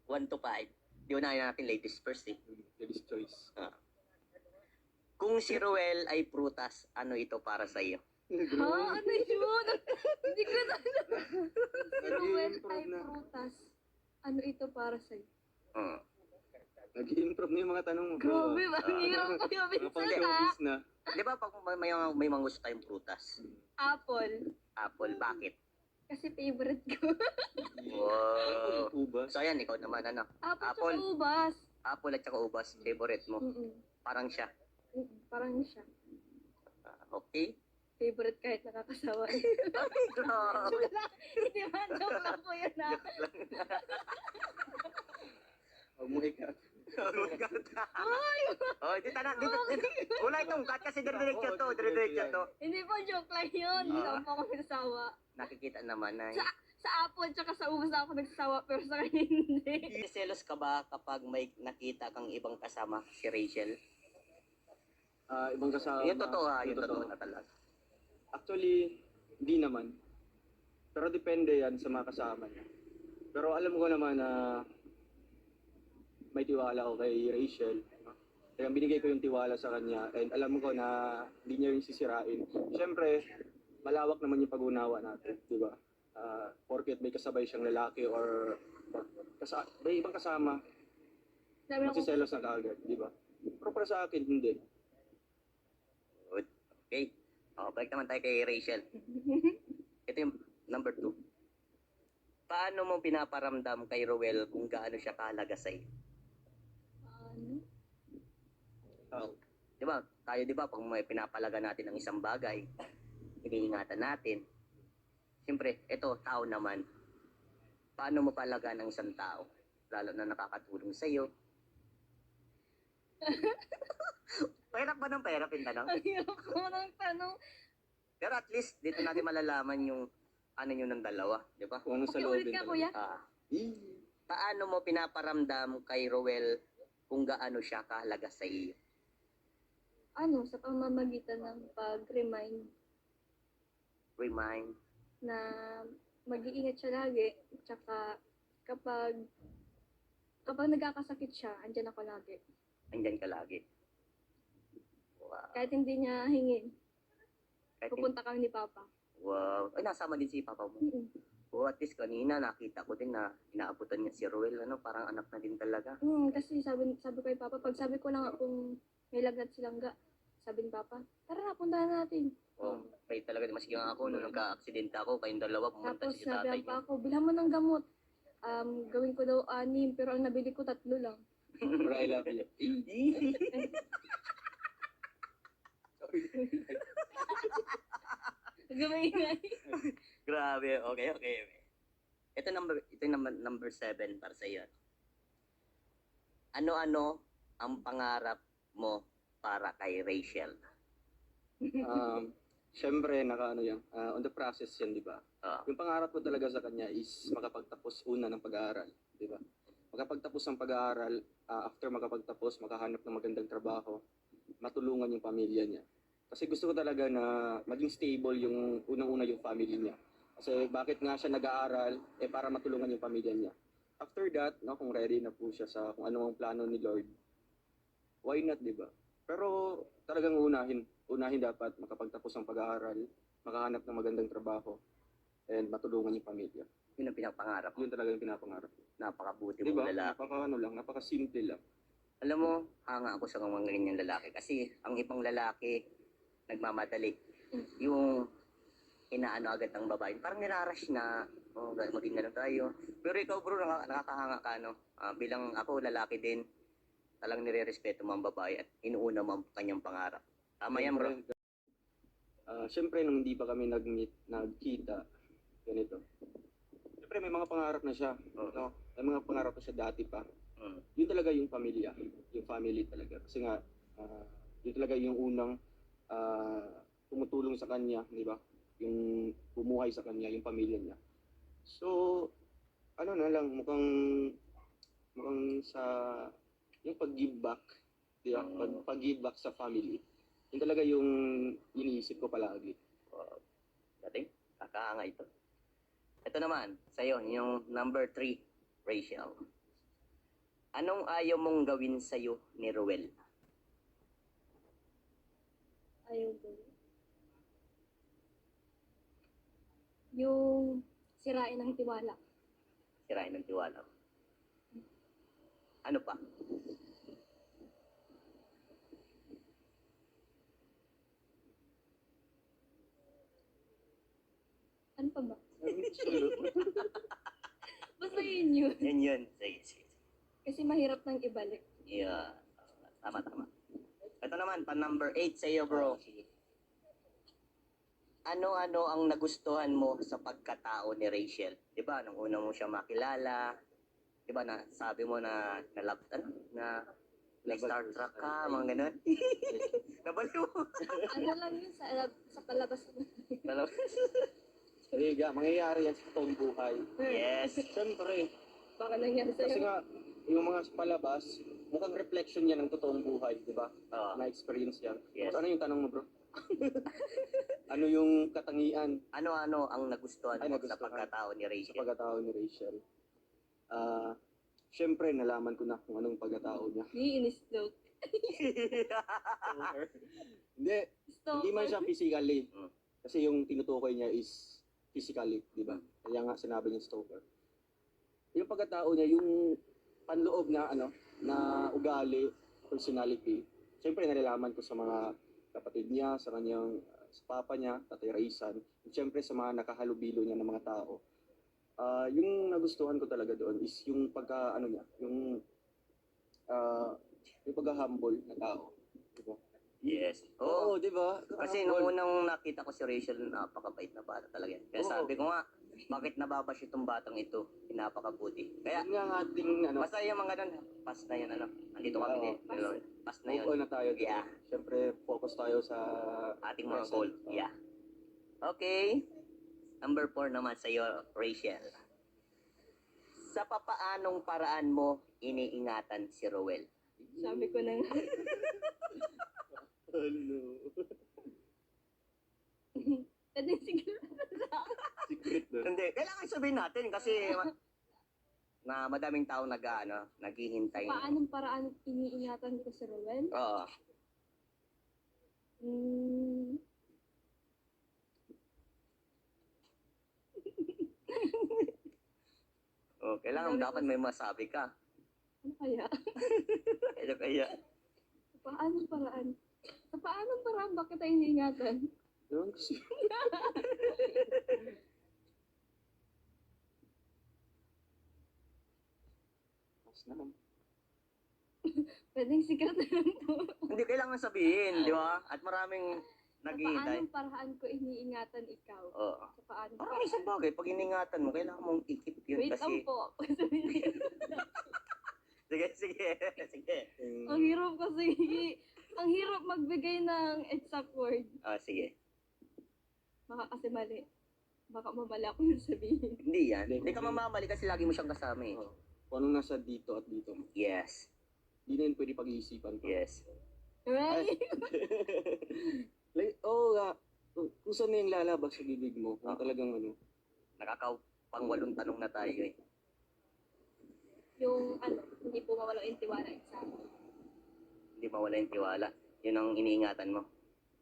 1 to 5. Di unahin natin ladies first eh. Ladies choice. Kung si Ruel ay prutas, ano ito para sa iyo? Ha? Ano yun? Hindi ko na alam. Si Ruel ay Nag-i-improve na. prutas. Ano ito para sa'yo? Nag-i-improve na yung mga tanong mo. Grabe, ang hirap ko yung Mga pang minsan ha. showbiz na. Di ba pag may mga gusto tayong prutas? Apple. Apple, bakit? Kasi favorite ko. Wow. Ubas. So ayan, ikaw naman ano? Apple Apple. tsaka ubas. Apple at saka ubas, favorite mo. Parang siya. Parang siya. Okay? Favorite kahit nakakasawa. Ay, grabe. Hindi ba? Joke lang po yun ha. Huwag mo ikat. Oh, dito na, dito. Wala itong cut kasi dire-diretso to, dire-diretso to. Hindi po, joke lang yun. Hindi naman po ako nagsasawa. Nakikita naman na. Sa apple tsaka sa ubas ako nagsasawa pero sa kanya hindi. Selos ka ba kapag may nakita kang ibang kasama si Rachel? Ibang kasama. Yung totoo ha, yung totoo na talaga. Actually, hindi naman. Pero depende yan sa mga kasama niya. Pero alam ko naman na may tiwala ako kay Rachel. No? Kaya binigay ko yung tiwala sa kanya and alam ko na hindi niya rin sisirain. Siyempre, malawak naman yung pag-unawa natin, di ba? Porket may kasabay siyang lalaki or may ibang kasama, magsiselos na kaagad, di ba? Pero para sa akin, hindi. Good. Okay. Balik naman tayo kay Rachel. Ito yung number 2. Paano mo pinaparamdam kay Ruel kung gaano siya kahalaga sa'yo? Di ba? Tayo di ba pag may pinapalaga natin ng isang bagay, iniingatan natin. Siyempre, ito, tao naman. Paano mo palaga ng isang tao? Lalo na nakakatulong sa'yo. Pahirap ba ng pahirap yung tanong? Ang hirap ko ng tanong. Pero at least, dito natin malalaman yung ano nyo ng dalawa. Di ba? Kung ano sa Ulit loobin ka, talaga. kuya. Paano mo pinaparamdam kay Ruel kung gaano siya kahalaga sa iyo? Ano, sa pamamagitan ng pag-remind Remind. na mag-iingat siya lagi. Tsaka kapag nagkakasakit siya, andyan ako lagi. Andyan ka lagi. Wow. Kahit hindi niya hingin, Kahit pupunta kami ni Papa. wow. Ay, nasama din si Papa mo. Oh, at least kanina nakita ko din na inaabutan niya si Ruel. Ano, parang anak na din talaga. Kasi sabi ko kay Papa, pag sabi ko lang kung may lagnat si Langga, sabi ni Papa, tara na, puntahan natin. Oh, kayo talaga, maski nga ako, nung nagka-aksidente ako, kayong dalawa, pumunta Tapos si tatay sabi niya. pa ako, bilhan mo ng gamot. Gawin ko daw 6, pero ang nabili ko 3 lang. Pero I love you. Gawin nga. Grabe, okay. Ito yung number 7 para sa iyo. Ano-ano ang pangarap mo para kay Rachel? Siyempre, on the process yan, di ba? Yung pangarap ko talaga sa kanya is makapagtapos una ng pag-aaral, di ba? Makapagtapos ng pag-aaral, after makapagtapos, makahanap ng magandang trabaho, matulungan yung pamilya niya. Kasi gusto ko talaga na maging stable yung unang-una yung family niya. Kasi bakit nga siya nag-aaral, para matulungan yung pamilya niya. After that, no, kung ready na po siya sa kung ano ang plano ni Lord, why not, di ba? Pero talagang unahin dapat makapagtapos ng pag-aaral, makahanap ng magandang trabaho, and matulungan yung pamilya. Yun ang pinapangarap mo. Yun talaga yung pinapangarap. Napakabuti Di mong ba? lalaki. Napaka-simple lang. Alam mo, hanga ako sa mga ganyan lalaki. Kasi ang ibang lalaki, nagmamadali. Yung inaano agad ng babae. Parang nirarush na, maging ganun tayo. Pero ikaw bro, nakakahanga ka, no? Bilang ako, lalaki din, talagang nire-respeto mo ang babae at inuuna mo ang kanyang pangarap. Tama yan, bro. Siyempre, nung hindi pa kami nagkita, ganito. Siyempre, may mga pangarap na siya. No? May mga pangarap na siya dati pa. Yun talaga yung pamilya. Yung family talaga. Kasi nga, yun talaga yung unang tumutulong sa kanya, di ba? Yung bumuhay sa kanya, yung pamilya niya. So, ano na lang, mukhang sa, yung pag-give back, di ba? Pag-give back sa family. Yun talaga yung iniisip ko palagi. Dating, kakahanga ito. Ito naman, sa'yo, yung number 3, Rachel. Anong ayaw mong gawin sa'yo ni Ruel? Ayaw ko. Yung sirain ng tiwala. Sirain ng tiwala. Ano pa? Ano pa ba? Basta yun. Yan. Sige. Kasi mahirap nang ibalik. Yeah. Tama. Ito naman, pa number 8 sa'yo, bro. Ano-ano ang nagustuhan mo sa pagkatao ni Rachel? Di ba, nung una mo siya makilala, di ba, na, sabi mo na Star Trek ka, mga ganun. Nabaliw. Ano lang yun sa palabas. Mangyayari yan sa totoong buhay. Yes. Siyempre, Baka nangyari kasi sa'yo. nga, yung mga sa palabas, mukhang reflection yan ng totoong buhay, di ba? Oo. Na-experience yan. Yes. So, ano yung tanong mo, bro? Ano yung katangian Ano-ano ang nagustuhan Ay, mo nagustuhan. sa pagkatao ni sa Rachel? pagkatao ni Rachel? Siyempre, nalaman ko na kung anong pagkatao niya. Ni-in-stalk. Hindi, hindi man siya physically. Mm. Kasi yung tinutukoy niya is physically, di ba? Kaya nga sinabi niya stalker. Yung pagkatao niya, yung panloob na na ugali, personality. Siyempre nalalaman ko sa mga kapatid niya, sa kanyang sa papa niya, Tatay Raisan, at siyempre sa mga nakahalubilo niya ng mga tao. Yung nagustuhan ko talaga doon is yung niya, yung pagka-humble na tao. Di ba? Yes. Oo. Oo, di ba? Kasi nung unang nakita ko si Rachel, napakabait na bata talaga. Kaya Oo. sabi ko nga, bakit nababash itong batang ito? Napakabuti. Kaya, Yun nga ang ating basta yung mga ganun, pass na yun, Andito kami Oo. din. Pass na move yun. on na tayo. Yeah. Siyempre, focus tayo sa Ating mga present. goal. Yeah. Okay. Number 4 naman sa iyo, Rachel. Sa papaanong paraan mo iniingatan si Rowel? Sabi ko na nga. Ano? Pwede siguro. Secret na. Hindi, kailangan sabihin natin kasi na madaming tao naghihintay. Paanong paraan iniingatan ko si Ruel? Oo. Oh, kailangan Sabi ko dapat may masabi ka. Ano kaya? Ano kaya? Paanong paraan? Sa paanong paraan ba kita iniingatan? Yun kasi. Mas naman. Pwedeng secret na lang to. Hindi kailangan sabihin, di ba? At maraming Sa naghihintay. paanong paraan ko iniingatan ikaw? Oo. Sa paanong Parang isang bagay, pag iningatan mo, kailangan mong ikip yun Wait lang kasi... po. Sige. Ang hirap kasi. Ang hirap magbigay ng exact word. Sige. Baka kasi mali. Baka mamali ako yung sabihin. Hindi yan. Hindi ka mamamali kasi lagi mo siyang kasama eh. Oo. Kung anong nasa dito at dito. Yes. Hindi na yun pwede pag-iisipan ko. Yes. Right? Nga. Kung saan na yung lalabas sa bibig mo, kung talagang Nakakapangwalong tanong na tayo eh. Yung hindi po mawala yung tiwala sa akin. Hindi mawala yung tiwala. Yun ang iniingatan mo.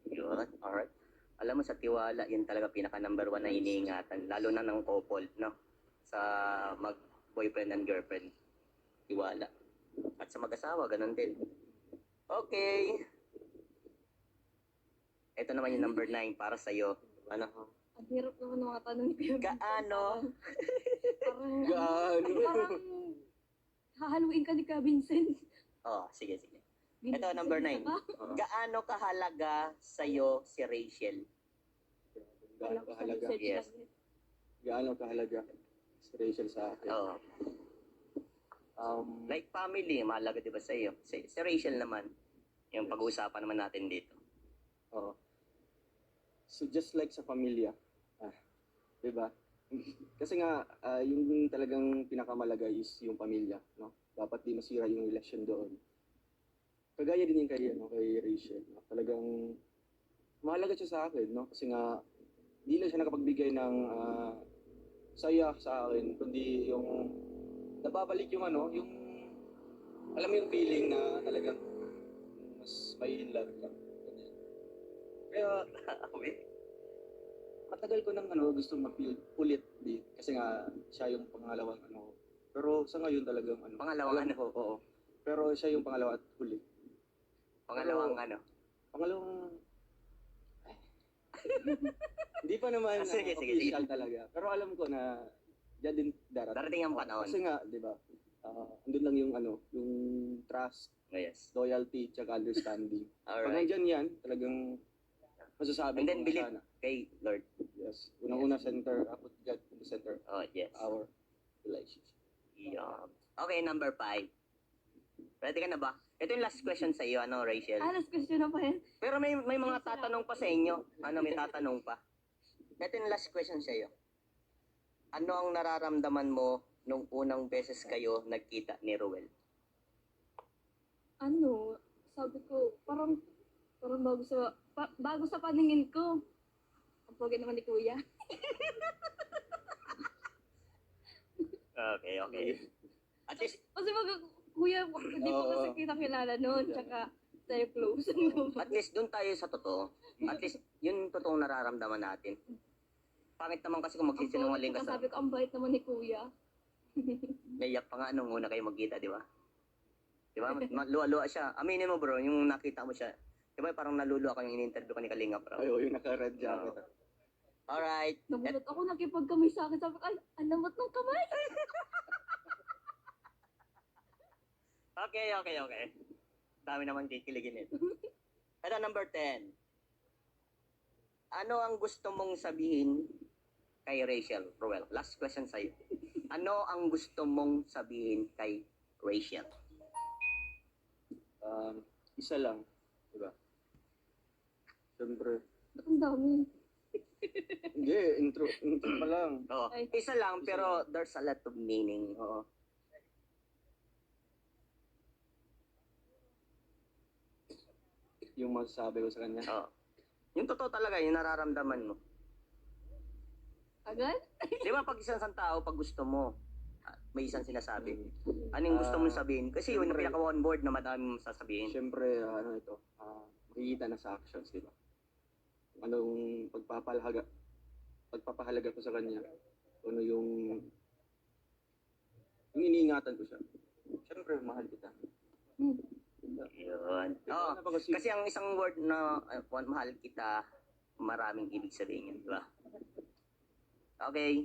Yun. Alright. Alam mo sa tiwala, yun talaga pinaka number 1 na iniingatan. Lalo na ng couple, no? Sa mag-boyfriend and girlfriend. Tiwala. At sa mag-asawa, ganun din. Okay. Ito naman yung number 9 para sa'yo. Ano? Ang hirap naman ng mga tanong ko. Gaano? Parang hahaluin ka ni Ka Vincent. Sige. Ito, number 9. Gaano kahalaga sa'yo si Rachel? Gaano kahalaga? Yes. Gaano kahalaga si Rachel sa akin? Oo. Like family, mahalaga di ba sa'yo? Si Rachel naman, yung pag-uusapan naman natin dito. Oo. So just like sa pamilya, di ba? Kasi nga, yung talagang pinakamalagay is yung pamilya, no? Dapat di masira yung relasyon doon. Kagaya din yung kay Rachel, no? Talagang mahalaga siya sa akin, no? Kasi nga, hindi lang siya nakapagbigay ng saya sa akin, kundi yung nababalik yung yung alam mo yung feeling na talagang mas may in love ka. Ganyan. Kaya, matagal ko nang gusto mag-feel ulit di kasi nga siya yung pangalawang ko. Pero sa ngayon talagang Pangalawang alam ko, oo. Pero siya yung pangalawa at huli. Pangalawang Pangalawang hindi pa naman Sige. official talaga. Pero alam ko na diyan din darating. Darating ang panahon. Kasi nga, di ba? Andun lang yung yung trust, Yes. loyalty, tsaka understanding. Pag Alright. nandyan yan, talagang masasabi And then ko believe sana. kay Lord. Yes. Unang-una center, put God in the center Oh, yes. our relationship. Yeah. Okay, number 5. Ready ka na ba? Ito yung last question sa iyo, Rachel? Last question na pa yan. Pero may mga tatanong pa sa inyo. May tatanong pa. Ito yung last question sa iyo. Ano ang nararamdaman mo nung unang beses kayo nagkita ni Ruel? Sabi ko, parang bago sa paningin ko. Ang pogi naman ni Kuya. Okay. At least, Kasi Kuya, hindi ko kasi kita kilala noon, tsaka tayo close. at least doon tayo sa totoo. At least, yun yung totoong nararamdaman natin. Pangit naman kasi kung magsisinungaling ka sa... Sabi ko, ang bait naman ni Kuya. Naiyak pa nga nung una kayo magkita, di ba? Di ba? Luwa-luwa siya. Aminin mo bro, yung nakita mo siya. Di ba parang naluluwa ka yung in-interview ka ni Kalinga bro? Ay, yung naka-red jacket. Alright. Nagulat ako, nakipagkamay sa akin. Sabi ko, ay, ang lamot ng kamay. Okay. Dami naman kikiligin ito. Ito, number 10. Ano ang gusto mong sabihin kay Rachel? Ruel, last question sa'yo. Ano ang gusto mong sabihin kay Rachel? Isa lang, di ba? Siyempre. Ba't ang dami? Hindi, intro pa lang. Oo. Ay. Isa lang, pero there's a lot of meaning. Oo. Yung masasabi ko sa kanya. Oo. Yung totoo talaga, yung nararamdaman mo. Agad? Di ba pag isang tao, pag gusto mo, may isang sinasabi. Anong gusto mong sabihin? Kasi yun, Siyempre. pinaka-on board na madami mong sasabihin. Siyempre, makikita na sa actions, di ba? Anong pagpapahalaga ko sa kanya. Ano yung iniingatan ko siya. Siyempre, mahal kita. Yun. Oo. Kasi ang isang word na mahal kita, maraming ibig sabihin yun, di ba? Okay.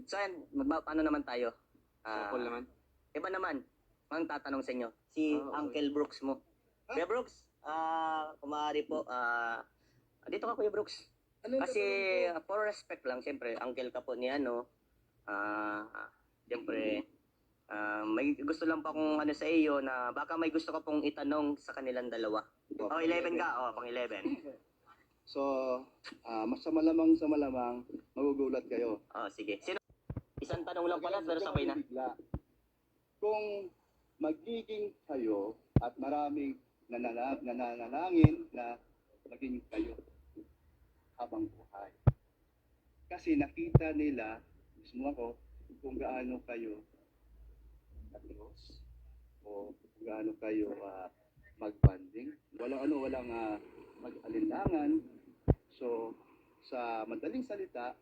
So, yan, ano naman tayo? Sample naman. Iba naman, ang tatanong sa inyo, si Okay. Uncle Brooks mo. Kuya Brooks, kumari po, dito ka Kuya Brooks. Kasi for respect lang, siyempre, uncle ka po ni siyempre, may gusto lang pa kung sa iyo na baka may gusto ka pong itanong sa kanilang dalawa. 11 ka, pang 11. So, mas sa malamang magugulat kayo. Sige. Isang tanong lang pala, pero sabay na. Bigla. Kung magiging kayo at maraming nananalangin na maging kayo habang buhay. Kasi nakita nila, mismo ako, kung gaano kayo katros o kung gaano kayo mag-bonding. Walang mag-alinlangan. So, sa madaling salita,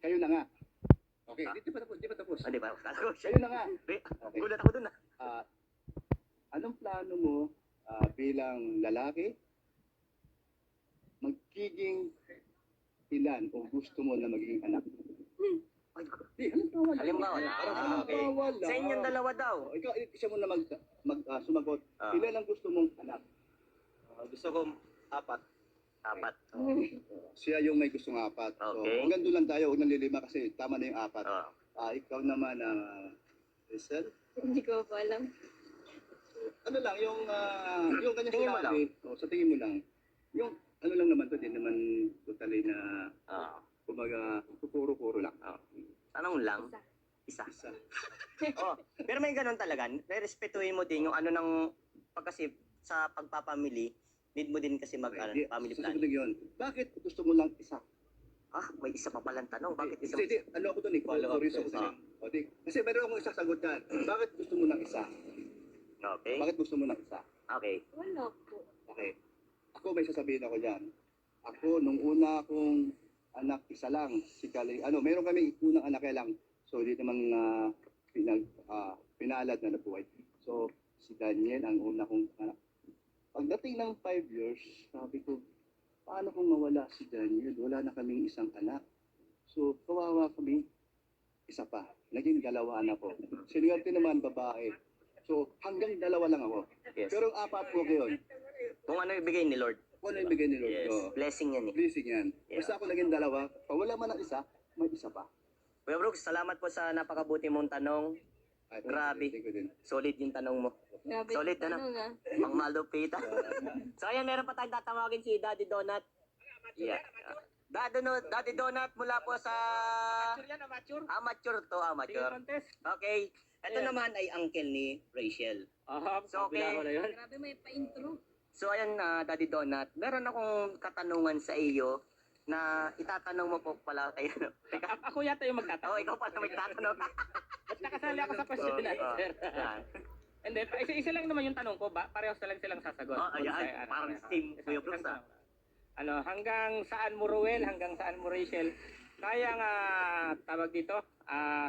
kayo na nga. Okay, di pa tapos. Di ba? Kayo na nga. Okay. Gulat ako dun Anong plano mo bilang lalaki? Magiging ilan o gusto mo na magiging anak? Di, halimbawa. Halimbawa. Okay. Halimbawa lang. Sa inyong dalawa daw. Ikaw, isa mo na sumagot. Ilan ang gusto mong anak? Gusto ko 4. 4. Siya yung may gustong 4. So, Okay. hanggang doon lang tayo, huwag nang lilima kasi tama na yung 4. Oh. Ikaw naman, Rizal? Hindi ko pa alam. Ano lang, yung kanya Tingin mo sinabi, sa tingin mo lang, yung ano lang naman to, din naman totally na, kumbaga, puro lang. Tanong lang. Isa. Pero may ganun talaga. Respetuhin mo din yung kasi sa pagpapamili, need mo din kasi family plan. Susunod yun. Bakit gusto mo lang isa? May isa pa palang tanong. Bakit isa? Hindi, ano ako doon eh, Follow up curious ako question. sa'yo. Kasi meron akong isasagot yan. Bakit gusto mo lang isa? Okay. Bakit gusto mo ng isa? Okay. Wala po. Okay. Ako may sasabihin ako dyan. Ako, nung una akong anak, isa lang. Si Kali, meron kami unang anak kaya lang. So, hindi naman pinalad na nabuhay. So, si Daniel, ang una kong anak. Pagdating ng 5 years, sabi ko, paano kung mawala si Daniel? Wala na kaming isang anak. So, kawawa kami. Isa pa. Naging 2 anak ko. Sinuwerte naman babae. So, hanggang 2 lang ako. Yes. Pero 4 po ko yun. Kung ano ibigay ni Lord. Kung ano yung bigay ni Lord. Yes. Oo. Blessing yan eh. Blessing yan. Yeah. Basta ako naging 2. Pag wala man ang isa, may isa pa. Kuya Brooks, salamat po sa napakabuti mong tanong. Ay, Grabe. Thank you din. Solid yung tanong mo. Grabe Solid, yung ano? tanong, ah. Pang malupita. So ayan, meron pa tayong tatawagin si Daddy Donut. Yeah. Daddy Donut mula po sa amateur to, amateur. Okay. Ito naman ay uncle ni Rachel. So, okay. Grabe may pa-intro. So ayan, Daddy Donut, meron akong katanungan sa iyo na itatanong mo po pala kay Ako yata yung magtatanong. ikaw pala may tatanong. Ba't nakasali ako sa question and answer? Hindi, isa lang naman yung tanong ko, parehas na lang silang sasagot. Ayan, parang same Kuya Brooks Hanggang saan mo Ruel, hanggang saan mo Rachel, kaya nga tawag dito,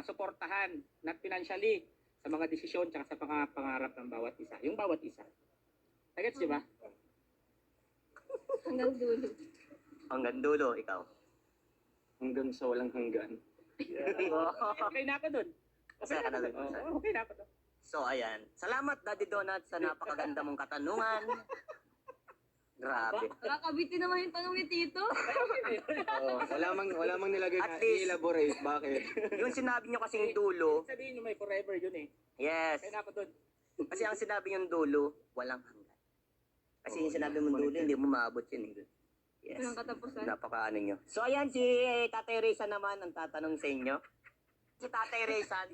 suportahan not financially sa mga desisyon tsaka sa pangarap ng bawat isa. Yung bawat isa. Nagets di ba? Hanggang dulo. Hanggang dulo, ikaw. Hanggang sa walang hanggan. Okay na ako dun. Masaya ka na dun. Okay na ako dun. So ayan, salamat Daddy Donut sa napakaganda mong katanungan. Grabe. Nakakabitin naman yung tanong ni Tito. Wala mang nilagay At na least- i-elaborate. Bakit? Yung sinabi nyo kasing dulo, Sabihin nyo may forever yun eh. yes. Kaya na ako dun. Kasi ang sinabi yung dulo, walang hanggan. Kasi yung sinabi mong dulo, hindi mo maabot yun eh. Yes. Walang katapusan. Napaka ano nyo. So ayan, si Tatay Reza naman ang tatanong sa inyo. Si Tatay Reza,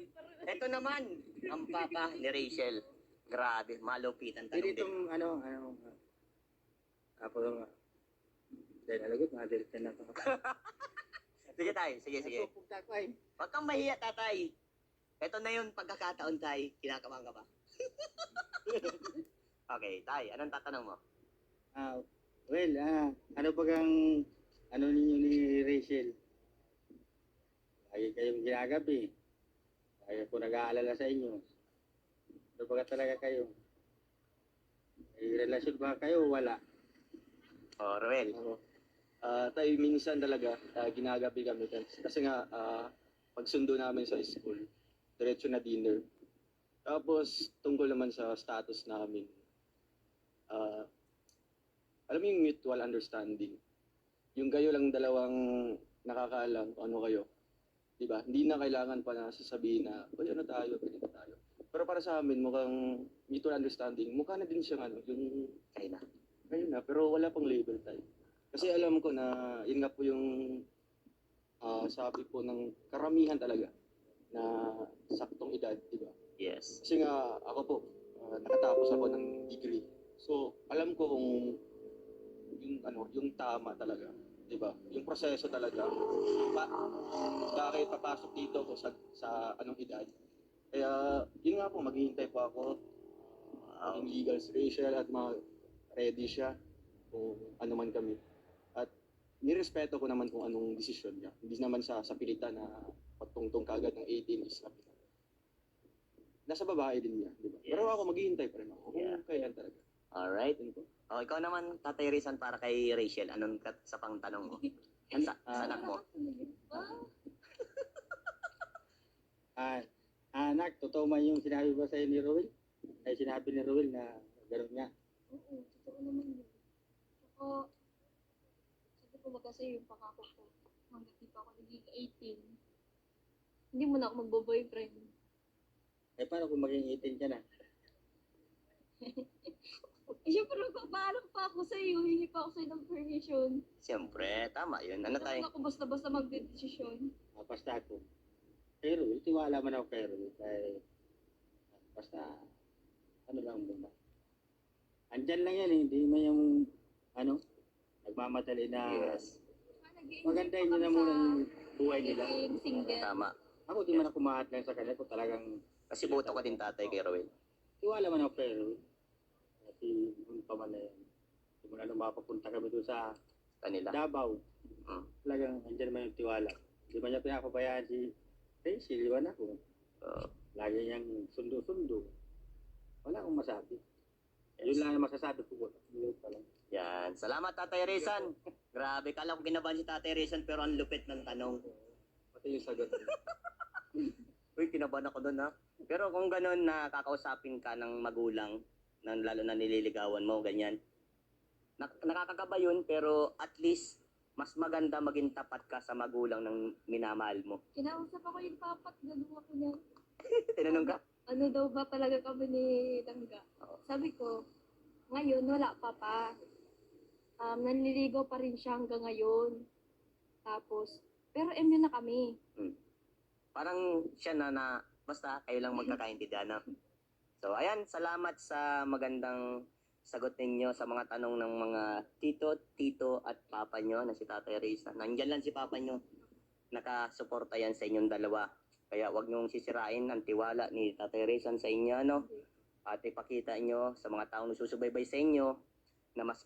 ito naman, ang papa ni Rachel. Grabe, malupitan tanong din. Ako dahil nalagot, mga-delete na ako. Sige tayo, sige. Huwag kang mahiya, Tatay. Ito na yung pagkakataon, Tay. Kinakabahan ka ba? Okay, Tay, anong tatanong mo? Ano bagang ninyo ni Rachel? Lagi kayong ginagabi. Lagi ko nag-aalala sa inyo. Ano baga talaga kayo? May relasyon ba kayo o wala? Oh, Ruel. Tayo minsan talaga ginagabi kami kasi nga pagsundo namin sa school, diretso na dinner. Tapos tungkol naman sa status namin, alam mo yung mutual understanding. Yung kayo lang dalawang nakakaalam kung ano kayo. Diba? Hindi na kailangan pa na sasabihin na, uy, ano tayo, ganito tayo. Pero para sa amin, mukhang mutual understanding, mukha na din siyang yung Kayo na. kayo na, pero wala pang label tayo. Kasi alam ko na, yun nga po yung sabi po ng karamihan talaga na saktong edad, di ba? Yes. Kasi nga, ako po, nakatapos ako ng degree. So, alam ko kung yung tama talaga, di ba? Yung proseso talaga. Bakit papasok dito ko sa anong edad? Kaya, yun nga po, maghihintay po ako. Yung legal Rachel at ready siya kung ano man kami. At nirespeto ko naman kung anong desisyon niya. Hindi naman sa pilitan na pagtungtong kagad ng 18 is kapitan. Nasa babae din niya, di ba? Yes. Pero ako maghihintay pa rin ako. Yeah. Kung kaya talaga. Alright. Yun po. Oh, ikaw naman, Tatay Rizan, para kay Rachel. Anong sa pang tanong mo? Sa anak mo? Anak, totoo man yung sinabi ba sa'yo ni Roel? Ay sinabi ni Roel na gano'n nga. Oo, totoo naman yun. Ako, sabi ko ba kasi yung pangako ko, hanggang di pa ako naging 18, hindi mo na ako magbo-boyfriend. Eh paano kung maging 18 ka na? Eh, syempre, magpapaalam pa ako sa'yo, hingi pa ako sa'yo ng permission. Siyempre, tama yun. Ano tayo? Hindi ako basta-basta magdedesisyon. Basta ako. Kay Roel, tiwala man ako kay Roel. Kaya, basta, ano lang muna. Andyan lang yan eh, hindi man yung, nagmamadali na, Yes. magandahin nyo na muna yung buhay nila. Naging single. Tama. Ako di man ako mahat lang sa kanila kung talagang, Kasi boto ko din tatay kay Roel. tiwala man ako pero kasi noon pa man na yan. Simula nung mapapunta kami doon sa Kanila. Davao, Mm. talagang andyan naman yung tiwala. Di ba niya pinapabayaan si Rachel, iwan ako. Oo. Lagi niyang sundo-sundo. Wala akong masabi. Yun lang ang masasabi ko. Yun pa lang. Yan. Salamat, Tatay Rizan. Grabe, kala ko kinabahan si Tatay Rizan pero ang lupit ng tanong. Pati yung sagot. Uy, kinabahan ako doon ha. Pero kung ganun na kakausapin ka ng magulang, lalo na nililigawan mo, ganyan. Nakakakaba yun, pero at least mas maganda maging tapat ka sa magulang ng minamahal mo. Kinausap ako yung papat, ganun ako niya. Tinanong ka? Ano daw ba talaga kami ni Tangga? Sabi ko, ngayon wala pa. Nanliligaw pa rin siya hanggang ngayon. Tapos, pero MU na kami. Parang siya na basta kayo lang magkakaintindihan na. So, ayan, salamat sa magandang sagot ninyo sa mga tanong ng mga tito at papa nyo na si Tatay Rizan. Nandyan lang si papa nyo. Nakasuporta yan sa inyong dalawa. Kaya wag niyong sisirain ang tiwala ni Tatay Rizan sa inyo, no? At ipakita nyo sa mga taong nasusubaybay sa inyo na mas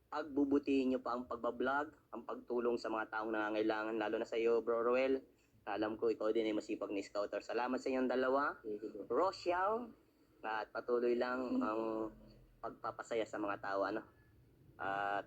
pagbubutihin nyo pa ang pagbablog, ang pagtulong sa mga taong nangangailangan, lalo na sa iyo, Bro Roel. Alam ko, ikaw din ay masipag ni Scouter. Salamat sa inyong dalawa. Rochelle, at patuloy lang ang pagpapasaya sa mga tao, ano? At